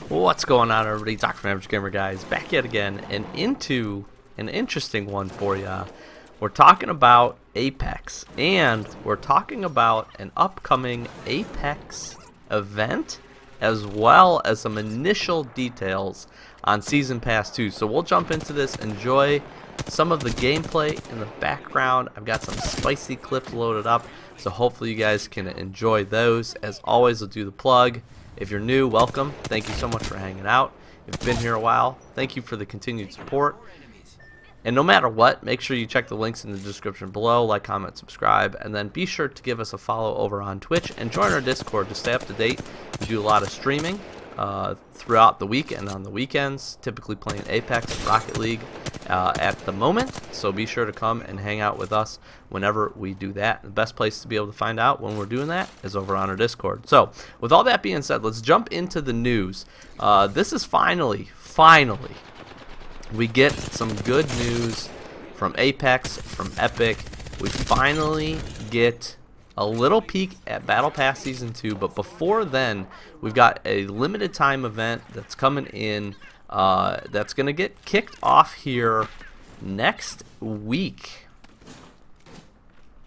What's going on, everybody? Dr. Average Gamer Guys back yet again and into an interesting one for you. We're talking about Apex, and we're talking about an upcoming Apex event as well as some initial details on Season Pass 2. So we'll jump into this, enjoy some of the gameplay in the background. I've got some spicy clips loaded up, so hopefully you guys can enjoy those. As always, I'll do the plug. If you're new, welcome. Thank you so much for hanging out. If you've been here a while, thank you for the continued support. And no matter what, make sure you check the links in the description below, like, comment, subscribe, and then be sure to give us a follow over on Twitch and join our Discord to stay up to date. We do a lot of streaming throughout the week and on the weekends, typically playing Apex and Rocket League at the moment, so be sure to come and hang out with us whenever we do that. The best place to be able to find out when we're doing that is over on our Discord. So with all that being said, let's jump into the news. This is finally we get some good news from Apex, from Epic. We finally get a little peek at Battle Pass Season 2, but before then, we've got a limited time event that's coming in that's going to get kicked off here next week,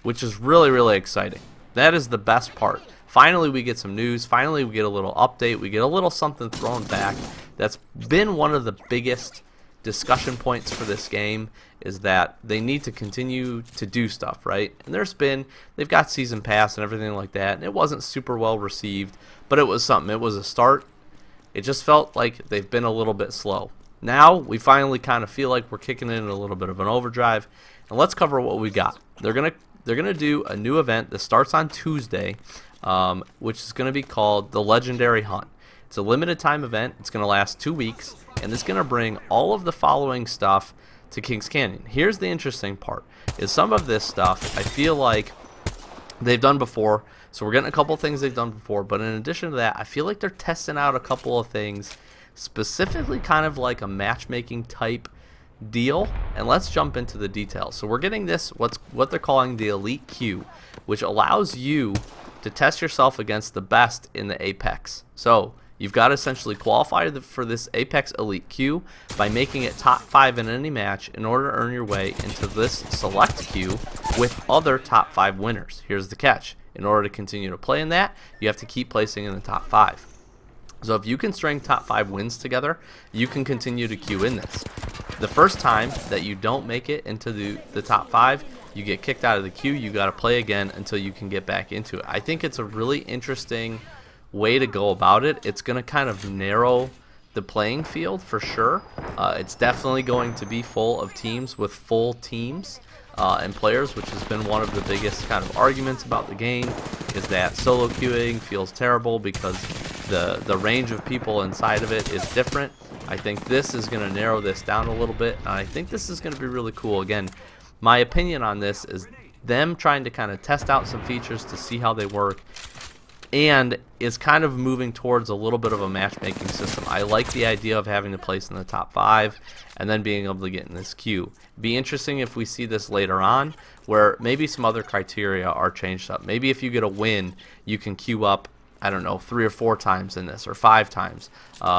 which is really exciting. That is the best part. Finally, we get some news. Finally, we get a little update. We get a little something thrown back. That's been one of the biggest discussion points for this game, is that they need to continue to do stuff, right? And they've got Season Pass and everything like that, and it wasn't super well received, but it was something. It was a start. It just felt like they've been a little bit slow. Now we finally kind of feel like we're kicking in a little bit of an overdrive, and let's cover what we got. They're gonna do a new event that starts on Tuesday, which is gonna be called the Legendary Hunt. It's a limited time event. It's gonna last 2 weeks, and it's gonna bring all of the following stuff to Kings Canyon. Here's the interesting part: is some of this stuff I feel like they've done before. So we're getting a couple things they've done before, but in addition to that, I feel like they're testing out a couple of things, specifically kind of like a matchmaking type deal. And let's jump into the details. So we're getting this, what they're calling the Elite Queue, which allows you to test yourself against the best in the Apex. So you've got to essentially qualify for this Apex Elite Queue by making it top 5 in any match in order to earn your way into this select queue with other top 5 winners. Here's the catch: in order to continue to play in that, you have to keep placing in the top 5. So if you can string top 5 wins together, you can continue to queue in this. The first time that you don't make it into the top 5, you get kicked out of the queue. You got to play again until you can get back into it. I think it's a really interesting way to go about it. It's going to kind of narrow the playing field for sure. It's definitely going to be full of teams with full teams and players, which has been one of the biggest kind of arguments about the game, is that solo queuing feels terrible because the range of people inside of it is different. I think this is going to narrow this down a little bit, and I think this is going to be really cool. Again, my opinion on this is them trying to kind of test out some features to see how they work, and is kind of moving towards a little bit of a matchmaking system. I like the idea of having to place in the top 5 and then being able to get in this queue. Be interesting if we see this later on, where maybe some other criteria are changed up. Maybe if you get a win, you can queue up, I don't know, 3 or 4 times in this, or 5 times.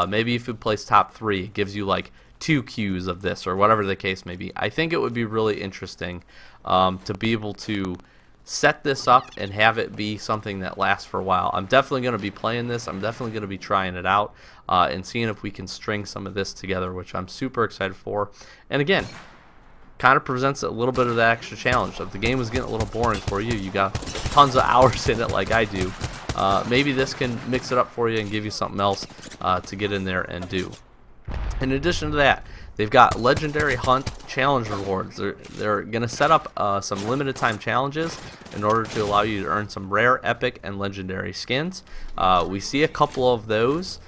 Maybe if you place top 3, it gives you like 2 queues of this, or whatever the case may be. I think it would be really interesting to be able to set this up and have it be something that lasts for a while. I'm definitely going to be playing this. I'm definitely going to be trying it out and seeing if we can string some of this together, which I'm super excited for. And again, kind of presents a little bit of that extra challenge. If the game was getting a little boring for you, you got tons of hours in it like I do, maybe this can mix it up for you and give you something else to get in there and do. In addition to that, they've got Legendary Hunt challenge rewards. They're going to set up some limited time challenges in order to allow you to earn some rare, epic, and legendary skins. We see a couple of those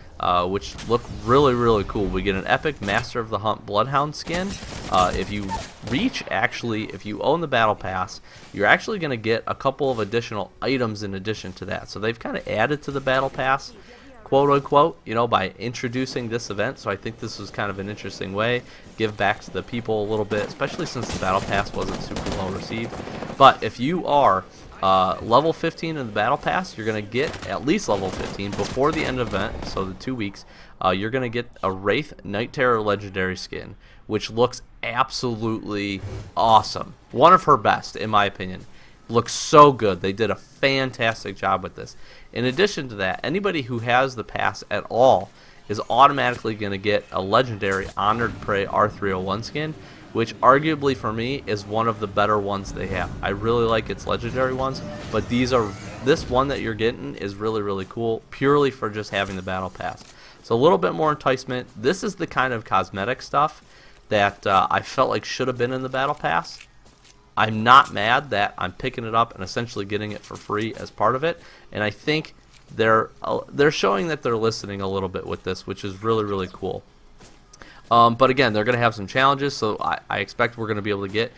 which look really cool. We get an epic Master of the Hunt Bloodhound skin. If you own the Battle Pass, you're actually going to get a couple of additional items in addition to that. So they've kind of added to the Battle Pass, quote unquote, by introducing this event. So I think this was kind of an interesting way, give back to the people a little bit, especially since the Battle Pass wasn't super well received. But if you are Level 15 in the Battle Pass, you're going to get at least level 15 before the end of the event, so the 2 weeks. You're going to get a Wraith Night Terror Legendary skin, which looks absolutely awesome. One of her best, in my opinion. Looks so good. They did a fantastic job with this. In addition to that, anybody who has the pass at all is automatically going to get a legendary Honored Prey R301 skin, which arguably for me is one of the better ones they have. I really like its legendary ones, but this one that you're getting is really, really cool, purely for just having the Battle Pass. So a little bit more enticement. This is the kind of cosmetic stuff that I felt like should have been in the Battle Pass. I'm not mad that I'm picking it up and essentially getting it for free as part of it, and I think they're showing that they're listening a little bit with this, which is really, really cool. But again, they're going to have some challenges, so I expect we're going to be able to get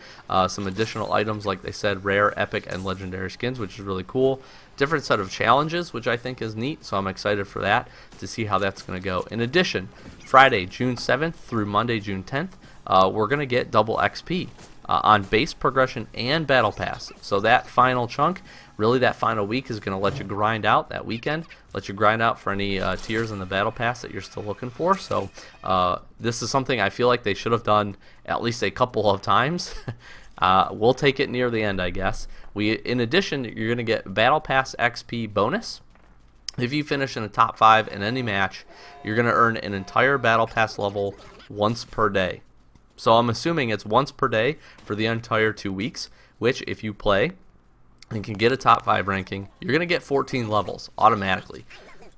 some additional items, like they said, rare, epic, and legendary skins, which is really cool. Different set of challenges, which I think is neat, so I'm excited for that, to see how that's going to go. In addition, Friday, June 7th through Monday, June 10th, we're going to get double XP on base progression and Battle Pass. So that final chunk, really that final week, is going to let you grind out that weekend, let you grind out for any tiers in the Battle Pass that you're still looking for. So this is something I feel like they should have done at least a couple of times. We'll take it near the end, I guess. In addition, you're going to get Battle Pass XP bonus. If you finish in the top 5 in any match, you're going to earn an entire Battle Pass level once per day. So I'm assuming it's once per day for the entire 2 weeks, which if you play and can get a top 5 ranking, you're going to get 14 levels automatically.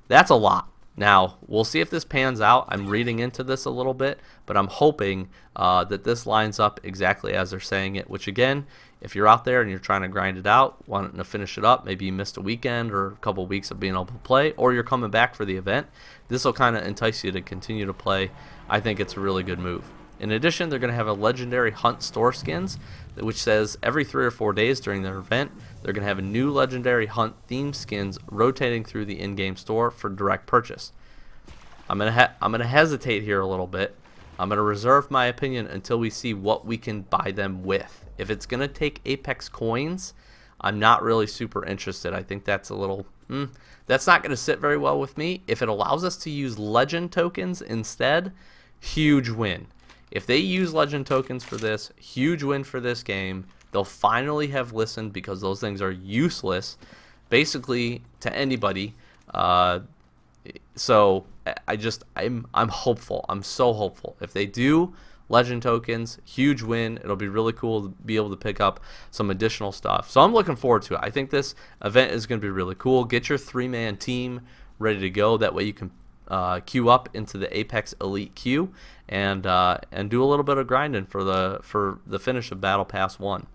That's a lot. Now, we'll see if this pans out. I'm reading into this a little bit, but I'm hoping that this lines up exactly as they're saying it, which again, if you're out there and you're trying to grind it out, wanting to finish it up, maybe you missed a weekend or a couple of weeks of being able to play, or you're coming back for the event, this will kind of entice you to continue to play. I think it's a really good move. In addition, they're going to have a legendary hunt store skins, which says every 3 or 4 days during their event, they're going to have a new legendary hunt themed skins rotating through the in-game store for direct purchase. I'm going to hesitate here a little bit. I'm going to reserve my opinion until we see what we can buy them with. If it's going to take Apex coins, I'm not really super interested. I think that's a little... that's not going to sit very well with me. If it allows us to use legend tokens instead, huge win. If they use legend tokens for this, huge win for this game. They'll finally have listened, because those things are useless basically to anybody. So I'm hopeful. I'm so hopeful. If they do legend tokens, huge win. It'll be really cool to be able to pick up some additional stuff. So I'm looking forward to it. I think this event is going to be really cool. Get your 3-man team ready to go. That way you can queue up into the Apex Elite queue and do a little bit of grinding for the finish of Battle Pass 1.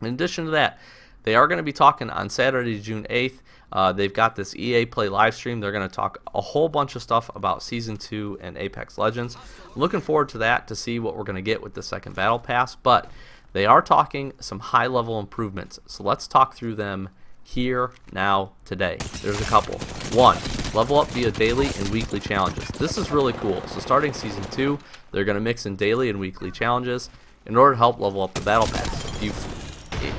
In addition to that, they are going to be talking on Saturday, June 8th. They've got this EA Play live stream. They're going to talk a whole bunch of stuff about Season 2 and Apex Legends. I'm looking forward to that, to see what we're going to get with the second Battle Pass. But they are talking some high-level improvements. So let's talk through them here, now, today. There's a couple. 1, level up via daily and weekly challenges. This is really cool. So starting Season 2, they're going to mix in daily and weekly challenges in order to help level up the Battle Pass.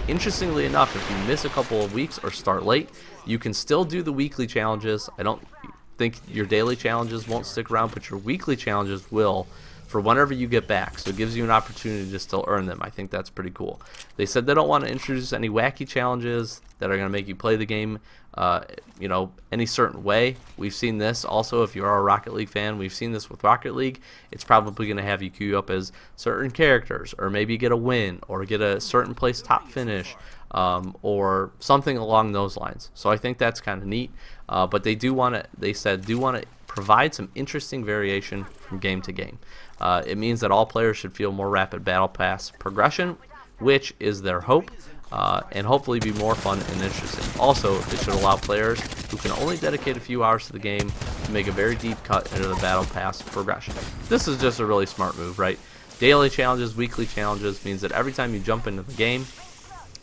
Interestingly enough, if you miss a couple of weeks or start late, you can still do the weekly challenges. I don't think your daily challenges won't stick around, but your weekly challenges will for whenever you get back. So it gives you an opportunity to still earn them. I think that's pretty cool. They said they don't want to introduce any wacky challenges that are going to make you play the game any certain way. We've seen this also. If you are a Rocket League fan, we've seen this with Rocket League. It's probably going to have you queue up as certain characters, or maybe get a win, or get a certain place top finish, or something along those lines. So I think that's kind of neat. But they want to provide some interesting variation from game to game. It means that all players should feel more rapid Battle Pass progression, which is their hope. And hopefully be more fun and interesting. Also, it should allow players who can only dedicate a few hours to the game to make a very deep cut into the Battle Pass progression. This is just a really smart move, right? Daily challenges, weekly challenges means that every time you jump into the game,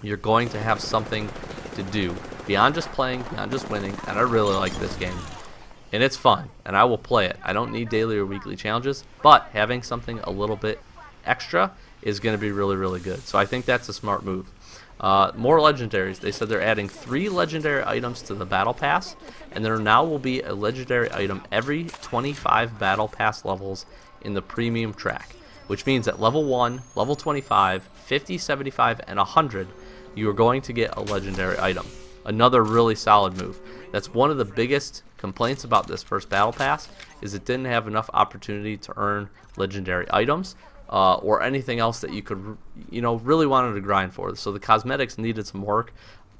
you're going to have something to do beyond just playing, beyond just winning. And I really like this game, and it's fun, and I will play it. I don't need daily or weekly challenges, but having something a little bit extra is going to be really, really good. So I think that's a smart move. More legendaries. They said they're adding 3 legendary items to the battle pass, and there now will be a legendary item every 25 battle pass levels in the premium track, which means at level 1, level 25, 50, 75, and 100, you are going to get a legendary item. Another really solid move. That's one of the biggest complaints about this first battle pass, is it didn't have enough opportunity to earn legendary items or anything else that you could, really wanted to grind for. So the cosmetics needed some work.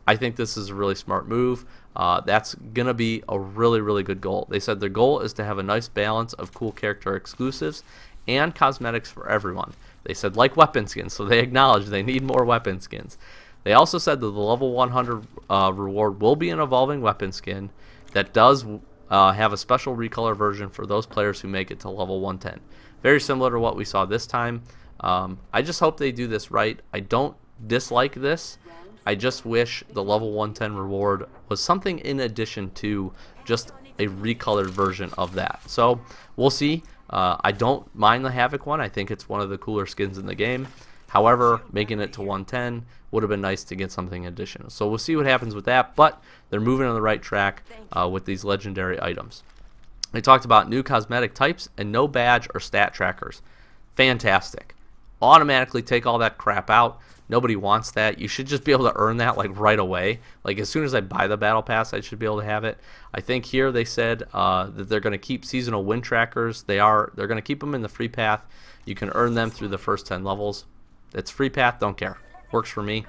I think this is a really smart move. That's going to be a really, really good goal. They said their goal is to have a nice balance of cool character exclusives and cosmetics for everyone. They said like weapon skins, so they acknowledge they need more weapon skins. They also said that the level 100 reward will be an evolving weapon skin that does have a special recolor version for those players who make it to level 110. Very similar to what we saw this time. I just hope they do this right. I don't dislike this. I just wish the level 110 reward was something in addition to just a recolored version of that. So we'll see. I don't mind the Havoc one. I think it's one of the cooler skins in the game. However, making it to 110 would have been nice to get something additional. So we'll see what happens with that, but they're moving on the right track with these legendary items. They talked about new cosmetic types and no badge or stat trackers. Fantastic. Automatically take all that crap out. Nobody wants that. You should just be able to earn that like right away. Like as soon as I buy the battle pass, I should be able to have it. I think here they said that they're going to keep seasonal win trackers. They're going to keep them in the free path. You can earn them through the first 10 levels. It's free path, don't care. Works for me.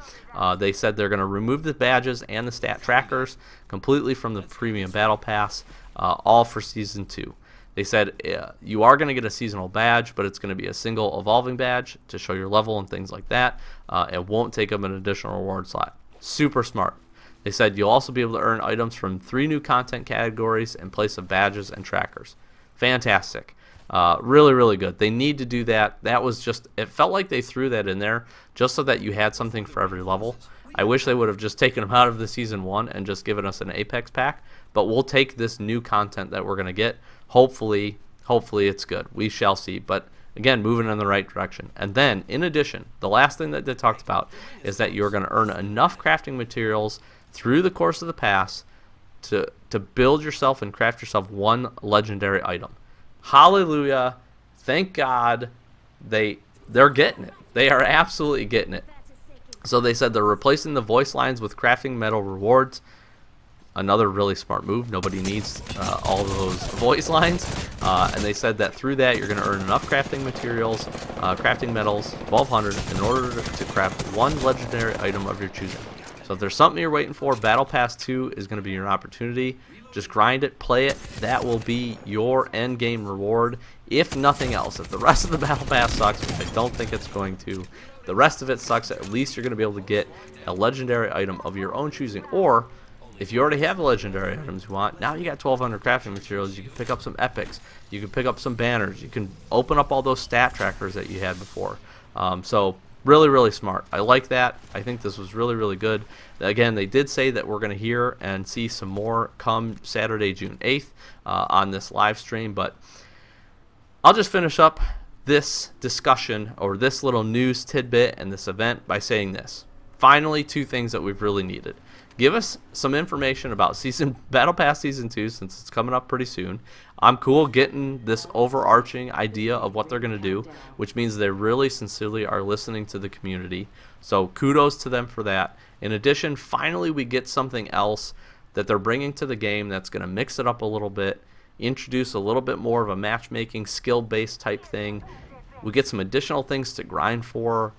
They said they're going to remove the badges and the stat trackers completely from the premium battle pass, all for season 2. They said you are going to get a seasonal badge, but it's going to be a single evolving badge to show your level and things like that. It won't take up an additional reward slot. Super smart. They said you'll also be able to earn items from 3 new content categories in place of badges and trackers. Fantastic. Really, really good. They need to do that. That was just, it felt like they threw that in there just so that you had something for every level. I wish they would have just taken them out of the season 1 and just given us an Apex pack, but we'll take this new content that we're going to get. Hopefully it's good. We shall see. But again, moving in the right direction. And then, in addition, the last thing that they talked about is that you're going to earn enough crafting materials through the course of the pass to build yourself and craft yourself one legendary item. Hallelujah. Thank God they're getting it. They are absolutely getting it. So they said they're replacing the voice lines with crafting metal rewards. Another really smart move. Nobody needs all of those voice lines. And they said that through that you're going to earn enough crafting materials, crafting metals, 1200, in order to craft one legendary item of your choosing. So if there's something you're waiting for, Battle Pass 2 is going to be your opportunity. Just grind it, play it. That will be your end game reward. If nothing else, if the rest of the Battle Pass sucks, which I don't think it's going to, the rest of it sucks, at least you're going to be able to get a legendary item of your own choosing. Or if you already have the legendary items you want, now you got 1200 crafting materials. You can pick up some epics. You can pick up some banners. You can open up all those stat trackers that you had before. So really, really smart. I like that. I think this was really, really good. Again, they did say that we're going to hear and see some more come Saturday, June 8th on this live stream. But I'll just finish up this discussion or this little news tidbit and this event by saying this. Finally, 2 things that we've really needed. Give us some information about Battle Pass Season 2 since it's coming up pretty soon. I'm cool getting this overarching idea of what they're going to do, which means they really sincerely are listening to the community. So kudos to them for that. In addition, finally we get something else that they're bringing to the game that's going to mix it up a little bit, introduce a little bit more of a matchmaking, skill-based type thing. We get some additional things to grind for.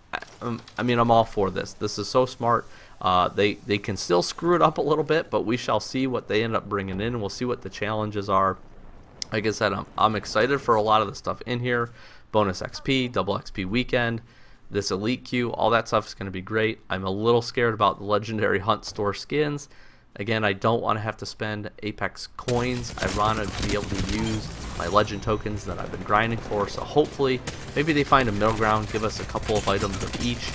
I mean, I'm all for this. This is so smart. They can still screw it up a little bit, but we shall see what they end up bringing in. We'll see what the challenges are. Like I said, I'm excited for a lot of the stuff in here. Bonus XP, double XP weekend, this elite queue, all that stuff is going to be great. I'm a little scared about the legendary hunt store skins. Again, I don't want to have to spend Apex coins. I want to be able to use my legend tokens that I've been grinding for. So hopefully, maybe they find a middle ground, give us a couple of items of each,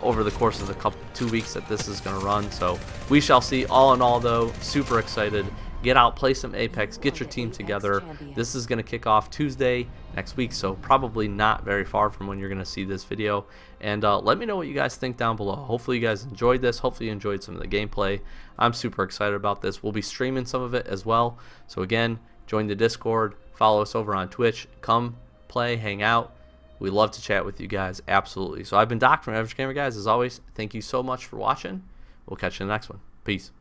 over the course of the 2 weeks that this is going to run. So we shall see. All in all, though, super excited. get out, play some Apex, get your team together. This is going to kick off Tuesday next week, so probably not very far from when you're going to see this video. And let me know what you guys think down below. Hopefully you guys enjoyed this. Hopefully you enjoyed some of the gameplay. I'm super excited about this. We'll be streaming some of it as well. So again, join the Discord, follow us over on Twitch, come play, hang out. We love to chat with you guys, absolutely. So I've been Doc from Average Gamer, guys. As always, thank you so much for watching. We'll catch you in the next one. Peace.